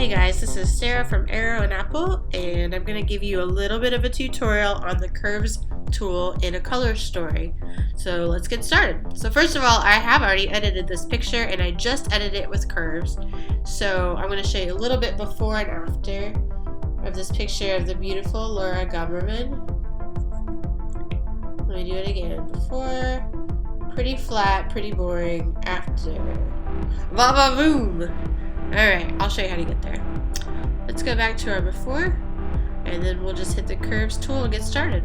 Hey guys, this is Sarah from Arrow and Apple, and I'm going to give you a little bit of a tutorial on the curves tool in a color story. So let's get started. So first of all, I have already edited this picture and I just edited it with curves. So I'm going to show you a little bit before and after of this picture of the beautiful Laura Gummerman. Let me do it again. Before, pretty flat, pretty boring. After, va-va-voom! Alright, I'll show you how to get there. Let's go back to our before, and then we'll just hit the curves tool and get started.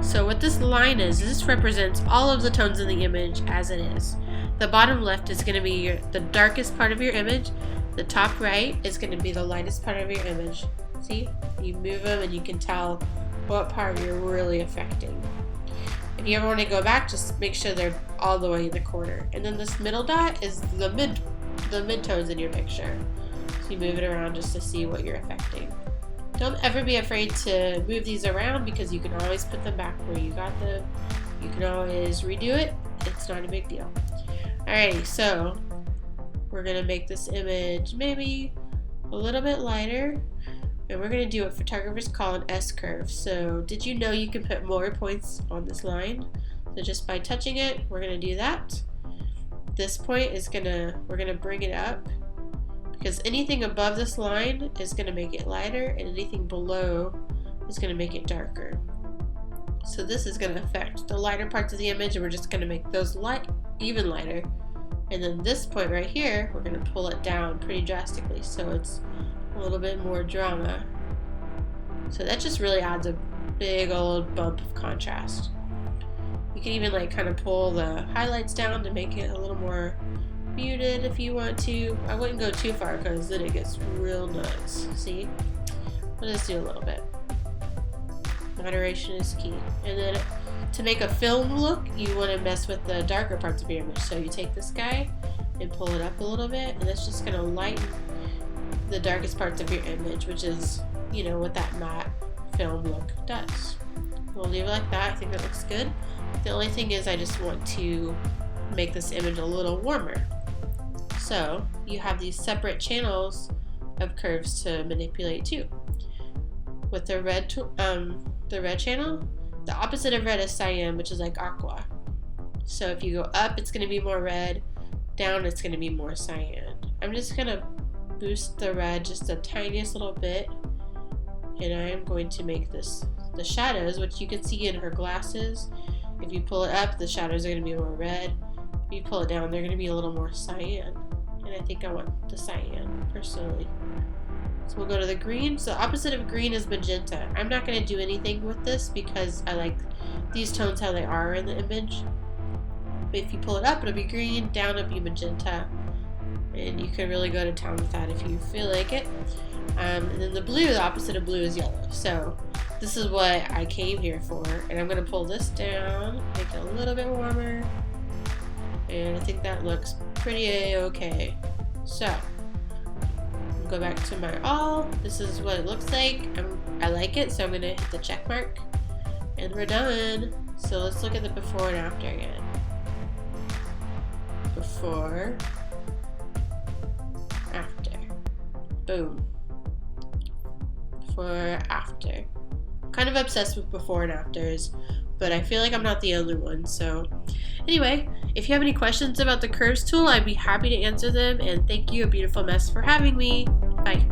So what this line is, this represents all of the tones in the image as it is. The bottom left is going to be the darkest part of your image. The top right is going to be the lightest part of your image. See? You move them and you can tell what part you're really affecting. If you ever want to go back, just make sure they're all the way in the corner. And then this middle dot is the midtones in your picture. So you move it around just to see what you're affecting. Don't ever be afraid to move these around because you can always put them back where you got them. You can always redo it. It's not a big deal. Alrighty, so we're going to make this image maybe a little bit lighter. And we're going to do what photographers call an S-curve. So did you know you can put more points on this line? So just by touching it, we're going to do that. This point is we're gonna bring it up because anything above this line is gonna make it lighter and anything below is gonna make it darker. So this is gonna affect the lighter parts of the image and we're just gonna make those even lighter. And then this point right here, we're gonna pull it down pretty drastically so it's a little bit more drama. So that just really adds a big old bump of contrast. You can even kind of pull the highlights down to make it a little more muted if you want to. I wouldn't go too far because then it gets real nuts. See? We'll just do a little bit. Moderation is key. And then to make a film look, you want to mess with the darker parts of your image. So you take this guy and pull it up a little bit, and that's just going to lighten the darkest parts of your image, which is, what that matte film look does. We'll leave it like that. I think that looks good. The only thing is I just want to make this image a little warmer. So you have these separate channels of curves to manipulate too. With the red channel, the opposite of red is cyan, which is like aqua. So if you go up, it's going to be more red. Down, it's going to be more cyan. I'm just going to boost the red just the tiniest little bit. And I am going to make the shadows, which you can see in her glasses. If you pull it up, the shadows are going to be more red. If you pull it down, they're going to be a little more cyan. And I think I want the cyan, personally. So we'll go to the green. So the opposite of green is magenta. I'm not going to do anything with this because I like these tones how they are in the image. But if you pull it up, it'll be green. Down, it'll be magenta. And you can really go to town with that if you feel like it. And then the blue, the opposite of blue is yellow. So this is what I came here for. And I'm going to pull this down, make it a little bit warmer. And I think that looks pretty okay. So, I'll go back to my all. This is what it looks like. I like it, so I'm going to hit the check mark. And we're done. So let's look at the before and after again. Before. After. Boom. Before, after. I'm kind of obsessed with before and afters, but I feel like I'm not the only one. So anyway, if you have any questions about the curves tool, I'd be happy to answer them, and thank you, A Beautiful Mess, for having me. Bye.